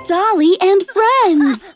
Dolly and friends!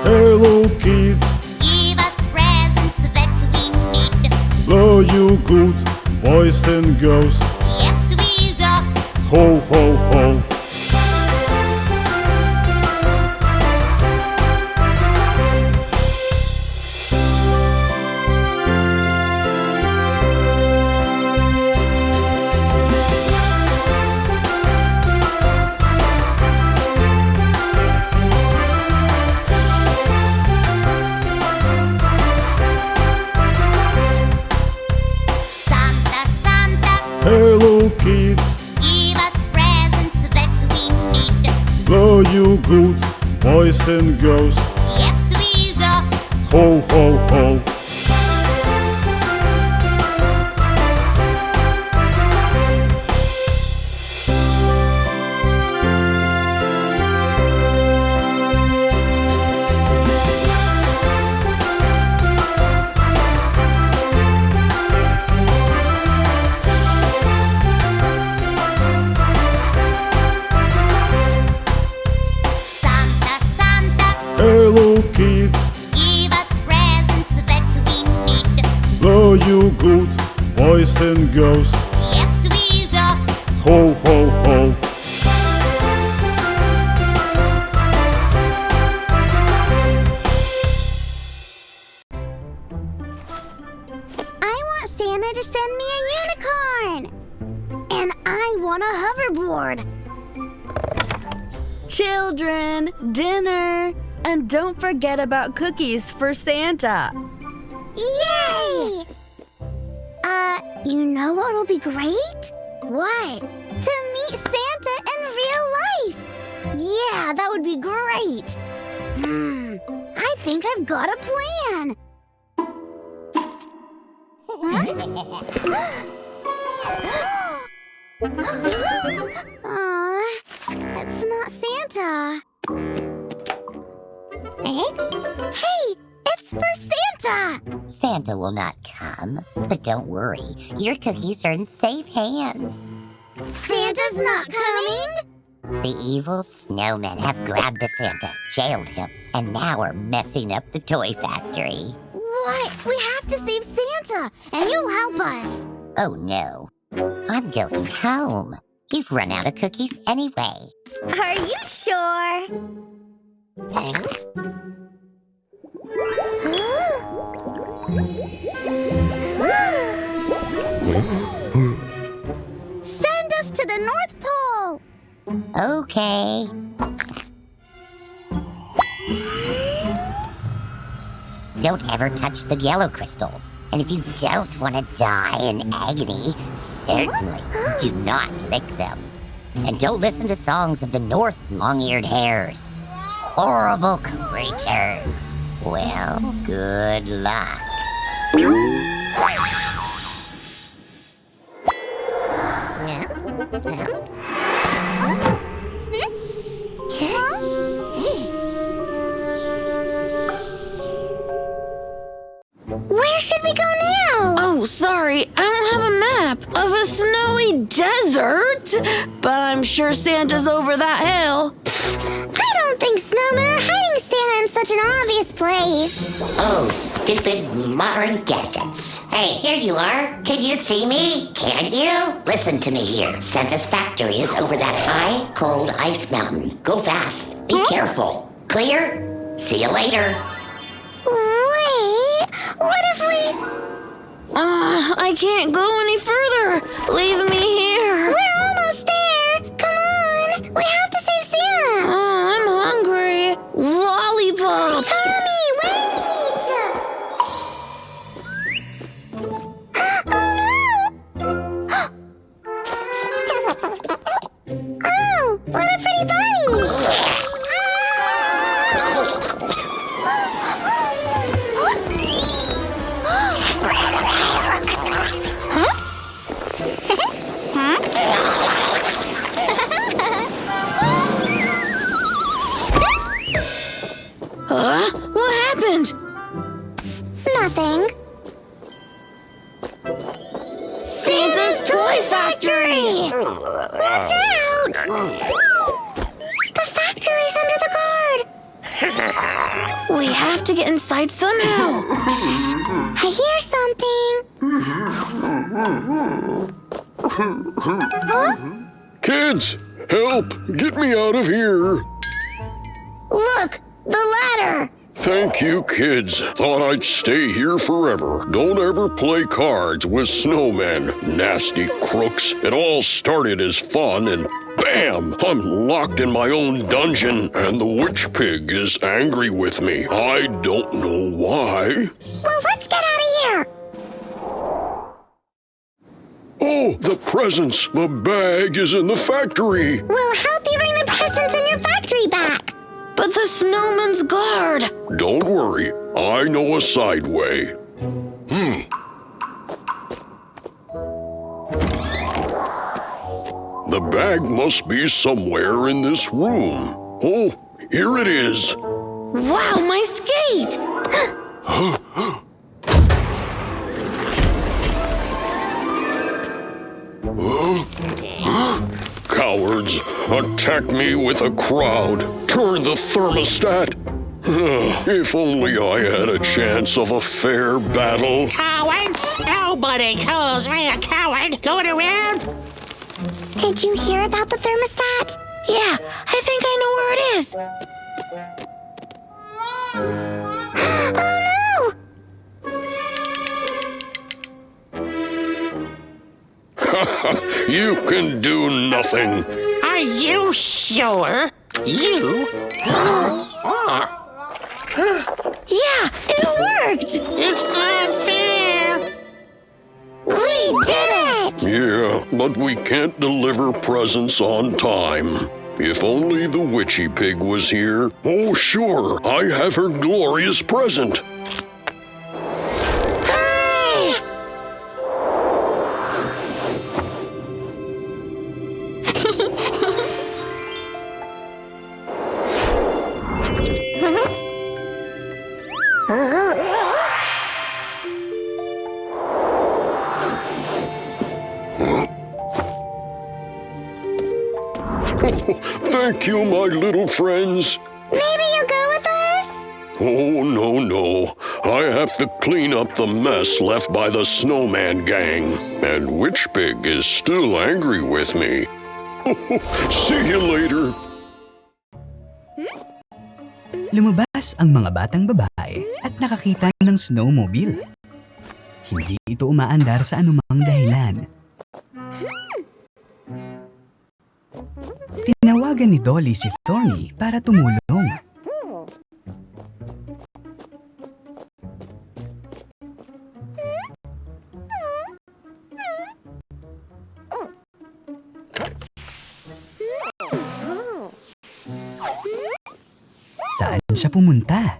Hello kids, give us presents that we need. blow you good, boys and girls. Yes, we will. Ho, ho, ho. Santa, Santa, Hello kids, give us presents that we need. blow you good, boys and girls. Yes, we will. Ho, ho, ho. Santa, Santa, Hello kids, give us presents that we need. blow you good, boys and girls. Yes, we will. Ho, ho, ho. I want Santa to send me a unicorn. And I want a hoverboard. Children, dinner! And don't forget about cookies for Santa. Yay! You know what'll be great? What? To meet Santa in real life. Yeah, that would be great. I think I've got a plan. Aw, it's not Santa. Hey, it's for Santa! Santa will not come, but don't worry, your cookies are in safe hands. Santa's not coming? The evil snowmen have grabbed the Santa, jailed him, and now are messing up the toy factory. What? We have to save Santa, and you'll help us. Oh no, I'm going home. You've run out of cookies anyway. Are you sure? Send us to the North Pole! Okay. Don't ever touch the yellow crystals. And if you don't want to die in agony, certainly do not lick them. And don't listen to songs of the North long-eared hares. Horrible creatures. Well, good luck. out, but I'm sure Santa's over that hill. I don't think snowmen are hiding Santa in such an obvious place. Oh, stupid modern gadgets. Hey, here you are. Can you see me? Can you? Listen to me here. Santa's factory is over that high, cold ice mountain. Go fast. Be careful. Clear? See you later. Wait, what if we... I can't go any further. Leave me here. We're almost there. Come on. We have to save Santa. I'm hungry. Lollipop. Tommy, wait! Oh, what a pretty bunny! What happened? Nothing. Santa's toy factory. Watch out! The factory's under the guard. We have to get inside somehow. I hear something. Kids, help! Get me out of here! Look, the ladder. Thank you, kids. Thought I'd stay here forever. Don't ever play cards with snowmen. Nasty crooks. It all started as fun and bam! I'm locked in my own dungeon and the witch pig is angry with me. I don't know why. Well, let's get out of here. Oh, the presents! The bag is in the factory! We'll help you bring the presents in your factory back. But the snowman's guard. Don't worry, I know a side way. The bag must be somewhere in this room. Oh, here it is. Wow, my skate! Cowards, attack me with a crowd. Turn the thermostat. If only I had a chance of a fair battle. Cowards! Nobody calls me a coward going around. Did you hear about the thermostat? Yeah, I think I know where it is. Oh no! You can do nothing. Are you sure? You? Yeah, it worked. It's unfair. We did it! Yeah, but we can't deliver presents on time. If only the witchy pig was here. Oh, sure, I have her glorious present. Hooray! Thank you, my little friends. Maybe you'll go with us? Oh, no. I have to clean up the mess left by the snowman gang. And Witch Pig is still angry with me. See you later. Lumabas ang mga batang babae at nakakita ng snowmobile. Hindi ito umaandar sa anumang dahilan. Tinawagan ni Dolly si Thorny para tumulong. Saan siya pumunta?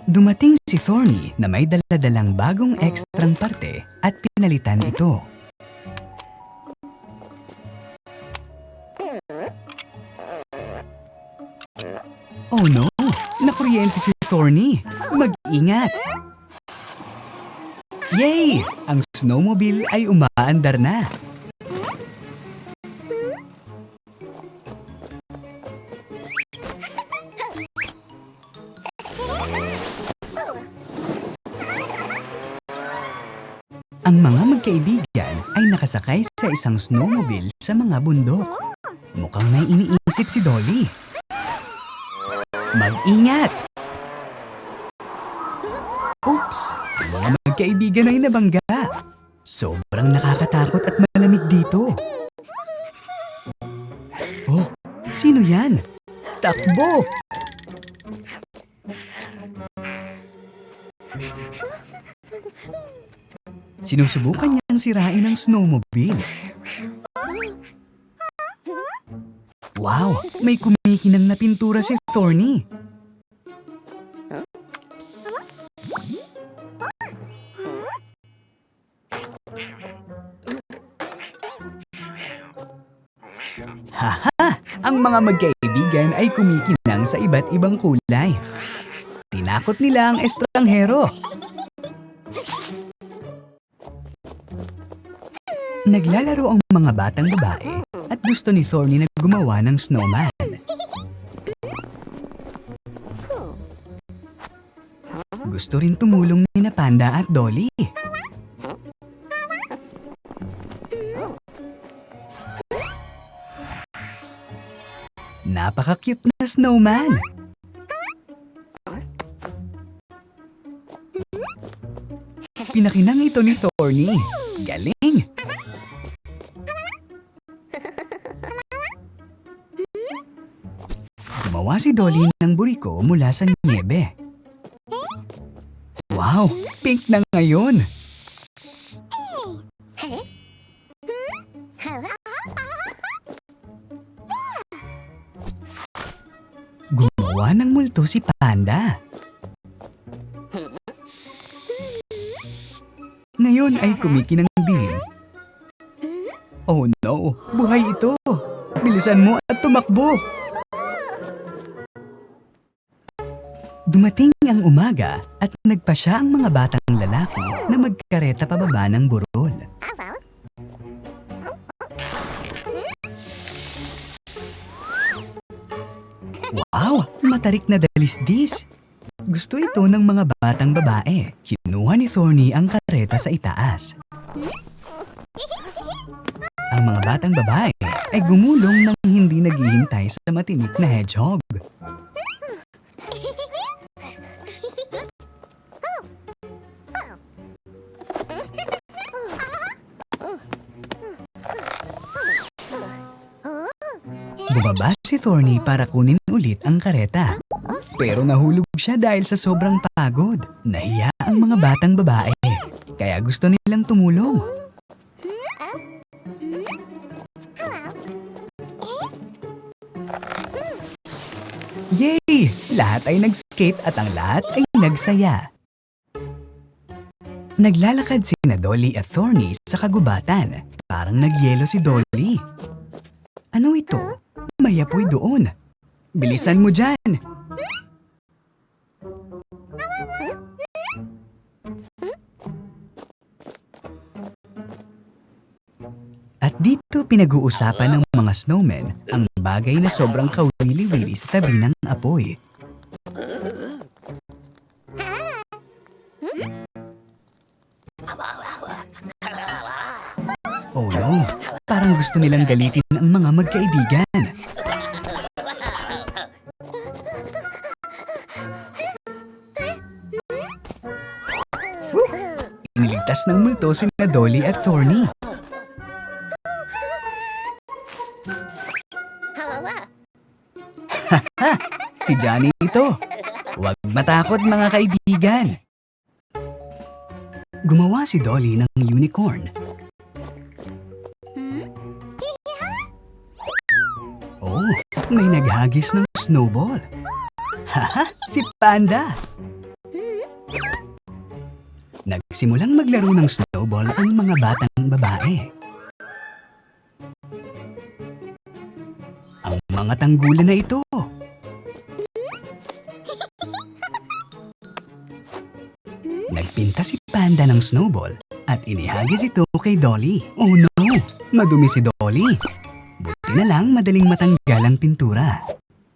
Dumating si Thorny na may daladalang bagong ekstrang parte at pinalitan ito. Oh no! Nakuryente si Thorny! Mag-ingat! Yay! Ang snowmobile ay umaandar na! Ang mga magkaibigan ay nakasakay sa isang snowmobile sa mga bundok. Mukhang may iniisip si Dolly. Mag-ingat! Oops! Ang mga magkaibigan ay nabangga. Sobrang nakakatakot at malamig dito. Oh, sino yan? Takbo! Sinusubukan niyang sirain ang snowmobile. Wow! May kumikinang na pintura si Thorny. Haha! Ang mga magkaibigan ay kumikinang sa iba't ibang kulay. Tinakot nila ang estranghero. Naglalaro ang mga batang babae at gusto ni Thorny na gumawa ng snowman. Gusto rin tumulong ni na Panda at Dolly. Napaka-cute na snowman! Pinakinang ito ni Thorny. Galing! Gumawa si Dolly ng buriko mula sa niebe. Wow! Pink na ngayon! Gumawa ng multo si Panda. Ngayon ay kumikinang din. Oh no! Buhay ito! Bilisan mo at tumakbo! Dumating ang umaga at nagpasya ang mga batang lalaki na magkareta pababa ng burol. Wow! Matarik na dalisdis! Gusto ito ng mga batang babae. Kinuha ni Thorny ang kareta sa itaas. Ang mga batang babae ay gumulong nang hindi naghihintay sa matinik na hedgehog. Bumaba si Thorny para kunin ulit ang kareta. Pero nahulog siya dahil sa sobrang pagod. Nahiya ang mga batang babae, kaya gusto nilang tumulong. Yay! Lahat ay nag-skate at ang lahat ay nagsaya. Naglalakad sina Dolly at Thorny sa kagubatan. Parang nagyelo si Dolly. Ano ito? May apoy doon. Bilisan mo dyan! At dito pinag-uusapan ng mga snowmen ang bagay na sobrang kawili-wili sa tabi ng apoy. Oh no! Parang gusto nilang galitin ang mga magkaibigan. Iniligtas ng multo sina Dolly at Thorny. Haha! Si Johnny ito! Huwag matakot mga kaibigan! Gumawa si Dolly ng unicorn. Oh, may naghagis ng snowball. Haha! Si Panda! Nagsimulang maglaro ng snowball ang mga batang babae. Ang mga tanggulan na ito. Nagpinta si Panda ng snowball at inihagis ito kay Dolly. Oh no! Madumi si Dolly. Buti na lang madaling matanggal ang pintura.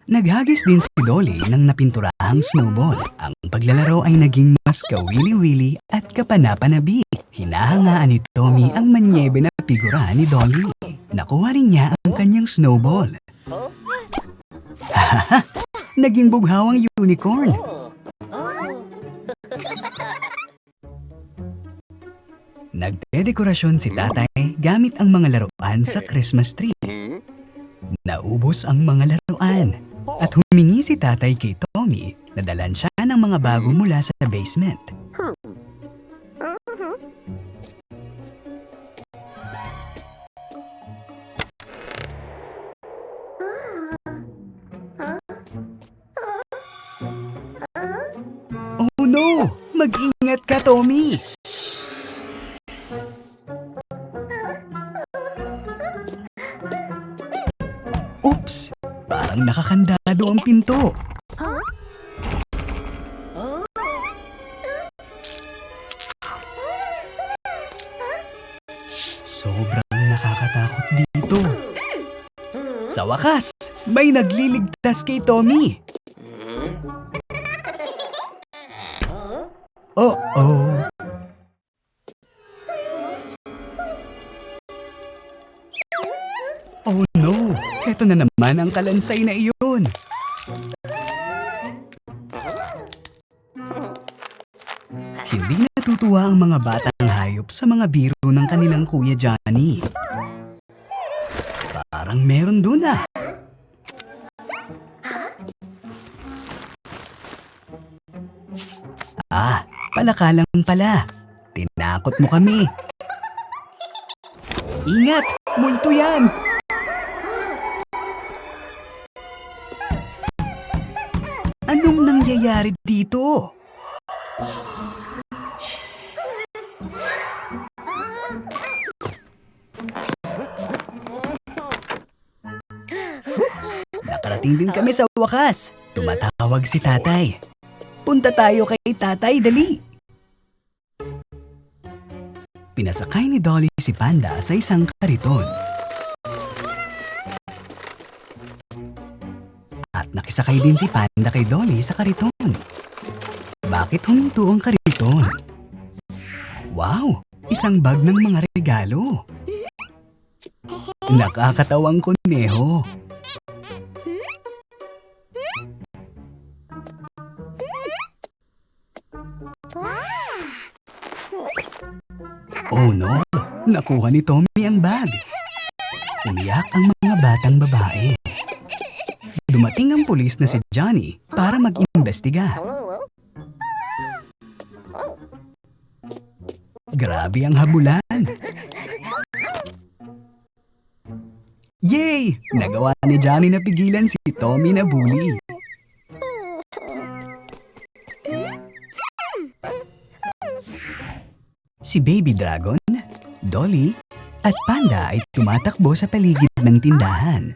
Naghagis din si Dolly ng napinturahang snowball. Ang paglalaro ay naging mas kawili-wili at kapanapanabi. Hinahangaan ni Tommy ang manyebe na figura ni Dolly. Nakuha rin niya ang kanyang snowball. Hahaha! Naging bughawang unicorn. Nagdedekorasyon si tatay gamit ang mga laruan sa Christmas tree. Naubos ang mga laruan at humingi si tatay kay Tommy na dalan siya ng mga bago mula sa basement. Oh no! Mag-ingat ka, Tommy! Oops! Parang nakakandado ang pinto. Sobrang nakakatakot dito. Sa wakas, may nagliligtas kay Tommy. Oh. Oh no! Eto na naman ang kalansay na iyon. Hindi natutuwa ang mga batang hayop sa mga biro ng kanilang Kuya Johnny. Parang meron dun ah. Palaka lang pala. Tinakot mo kami. Ingat! Multo yan! Anong nangyayari dito? Nakarating din kami sa wakas. Tumatawag si tatay. Punta tayo kay tatay, dali! Pinasakay ni Dolly si Panda sa isang kariton. At nakisakay din si Panda kay Dolly sa kariton. Bakit huminto ang kariton? Wow! Isang bag ng mga regalo. Nakakatawang kuneho. Oh no! Nakuha ni Tommy ang bag. Umiyak ang mga batang babae. Dumating ang pulis na si Johnny para mag-imbestiga. Grabe ang habulan. Yay! Nagawa ni Johnny na pigilan si Tommy na bully. Si Baby Dragon, Dolly, at Panda ay tumatakbo sa paligid ng tindahan.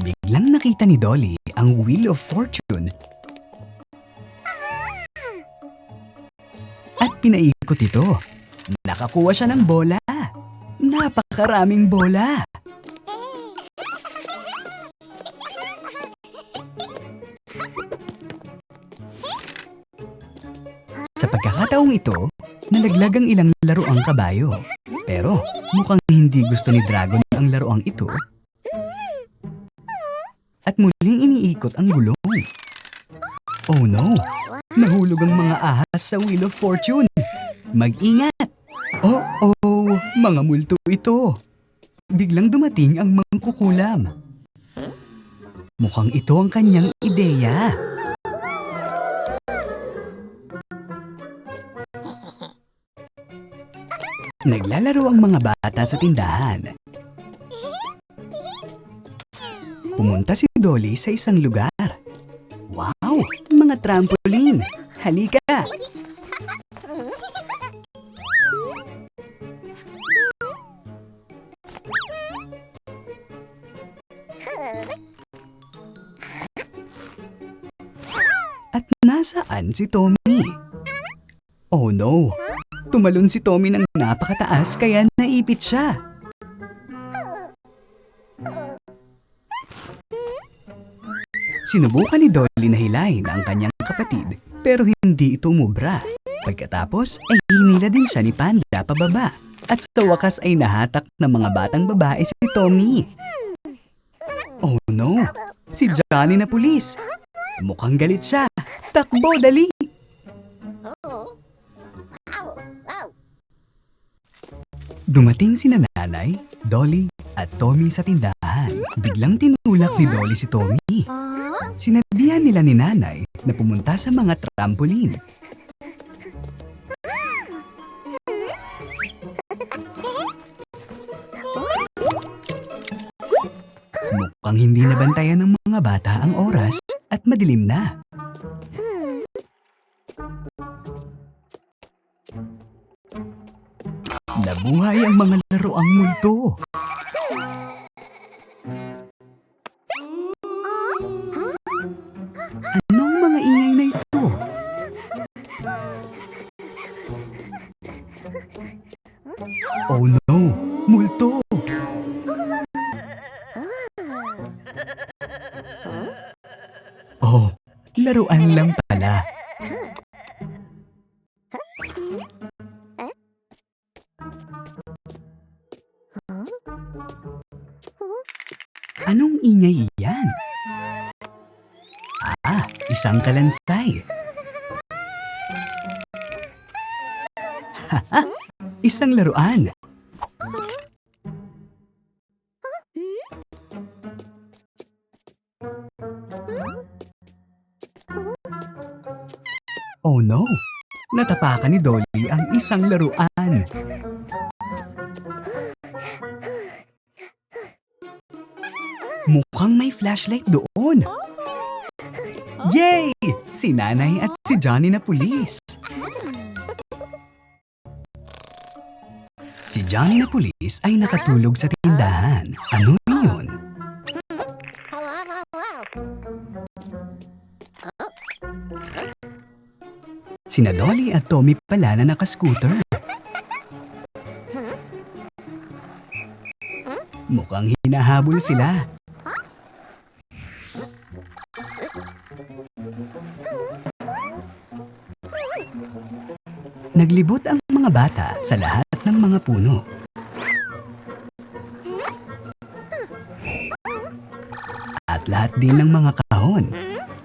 Biglang nakita ni Dolly ang Wheel of Fortune at pinaikot ito. Nakakuha siya ng bola. Napakaraming bola. Sa pagkakataong ito, nalaglag ang ilang laruang kabayo. Pero mukhang hindi gusto ni Dragon ang laruang ito. At muling iniikot ang gulong. Oh no! Nahulog ang mga ahas sa Wheel of Fortune. Mag-ingat! Oh! Mga multo ito. Biglang dumating ang mangkukulam. Mukhang ito ang kanyang ideya. Naglalaro ang mga bata sa tindahan. Pumunta si Dolly sa isang lugar. Wow! Mga trampoline! Halika! At nasaan si Tommy? Oh no! Tumalon si Tommy ng napakataas kaya naipit siya. Sinubukan ni Dolly na hilahin ang kanyang kapatid pero hindi ito umubra. Pagkatapos ay hinila din siya ni Panda pababa at sa wakas ay nahatak ng mga batang babae si Tommy. Oh no! Si Johnny na pulis! Mukhang galit siya! Takbo, dali! Dumating sina Nanay, Dolly at Tommy sa tindahan. Biglang tinulak ni Dolly si Tommy. Sinabihan nila ni Nanay na pumunta sa mga trampoline. Mukhang hindi nabantayan ng mga bata ang oras at madilim na. Nabuhay ang mga laruang multo. Anong mga ingay na ito? Oh no! Multo! Oh, laruan lang pala. Anong ingay iyan? Ah, isang kalansay. Haha, isang laruan. Oh no! Natapakan ni Dolly ang isang laruan. Mukhang may flashlight doon. Yay! Si Nanay at si Johnny na pulis. Si Johnny na pulis ay nakatulog sa tindahan. Ano yun? Sina Dolly at Tommy pala na nakascooter. Mukhang hinahabol sila. Naglibot ang mga bata sa lahat ng mga puno. At lahat din ng mga kahon.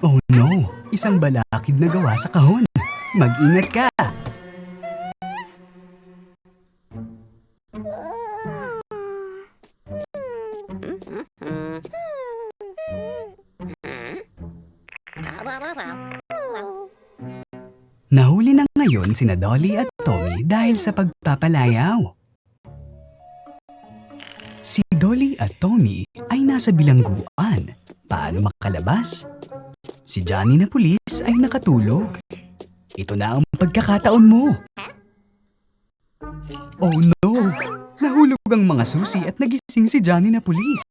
Oh no! Isang balakid na gawa sa kahon. Mag-ingat ka! Nahuli na ngayon sina Dolly at Tommy dahil sa pagpapalayaw. Si Dolly at Tommy ay nasa bilangguan. Paano makalabas? Si Johnny na pulis ay nakatulog. Ito na ang pagkakataon mo. Oh no! Nahulog ang mga susi at nagising si Johnny na pulis.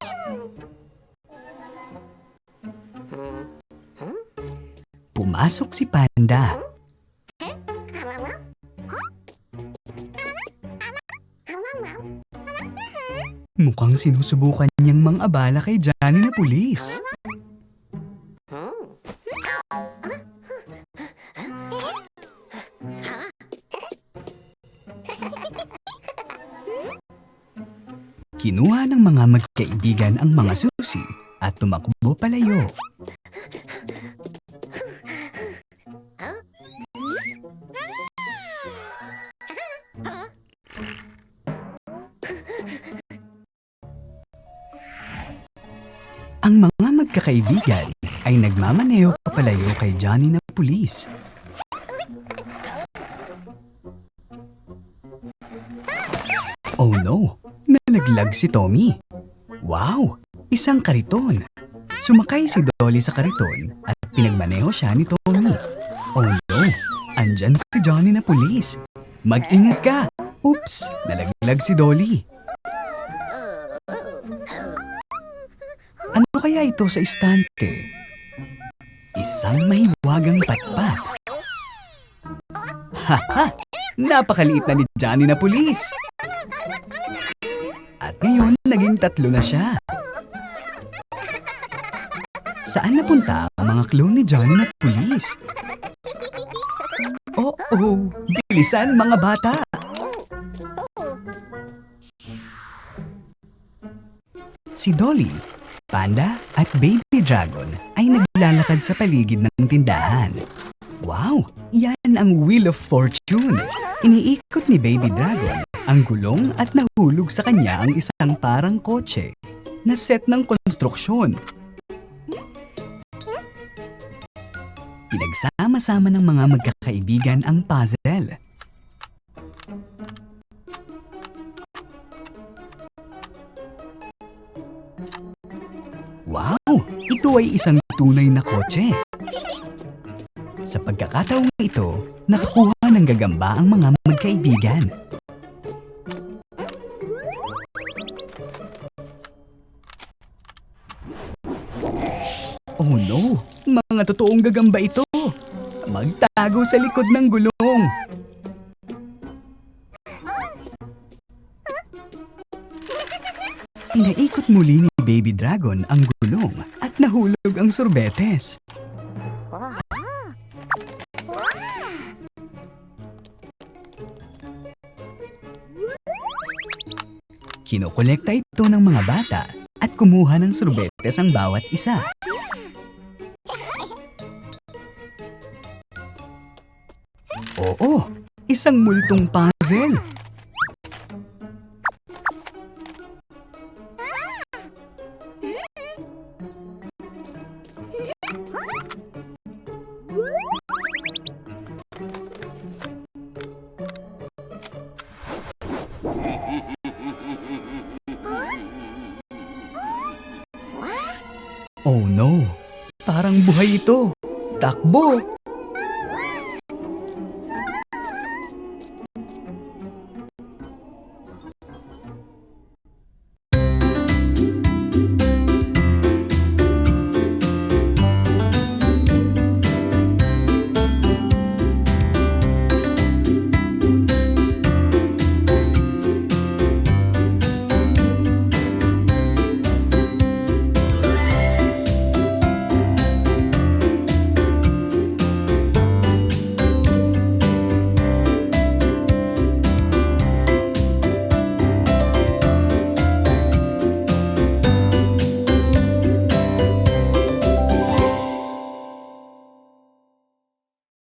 Pumasok si Panda. Mukhang sinusubukan niyang mang-abala kay Johnny na pulis. Kinuha ng mga magkaibigan ang mga susi at tumakbo palayo. Ang mga magkakaibigan ay nagmamaneho palayo kay Johnny na pulis. Oh no! Nalaglag si Tommy. Wow! Isang kariton. Sumakay si Dolly sa kariton at pinagmaneho siya ni Tommy. Oh no! Andyan si Johnny na pulis. Mag-ingat ka! Oops! Nalaglag si Dolly. Ano kaya ito sa istante? Isang mahiwagang patpat. Haha! Napakaliit na ni Johnny na pulis. At ngayon, naging 3 na siya. Saan napunta ang mga clone ni Johnny na pulis? Oh, bilisan mga bata! Si Dolly, Panda at Baby Dragon ay naglalakad sa paligid ng tindahan. Wow! Yan ang Wheel of Fortune! Iniikot ni Baby Dragon ang gulong at nahulog sa kanya ang isang parang kotse na set ng konstruksyon. Pinagsama-sama ng mga magkakaibigan ang puzzle. Wow! Ito ay isang tunay na kotse. Sa pagkakataong ito, nakakuha ng gagamba ang mga magkaibigan. Oh no! Mga totoong gagamba ito! Magtago sa likod ng gulong! Pinaikot muli ni Baby Dragon ang gulong at nahulog ang sorbetes. Kinokolekta ito ng mga bata at kumuha ng sorbetes ang bawat isa. Oo, isang multong puzzle. Oh no, parang buhay ito. Takbo!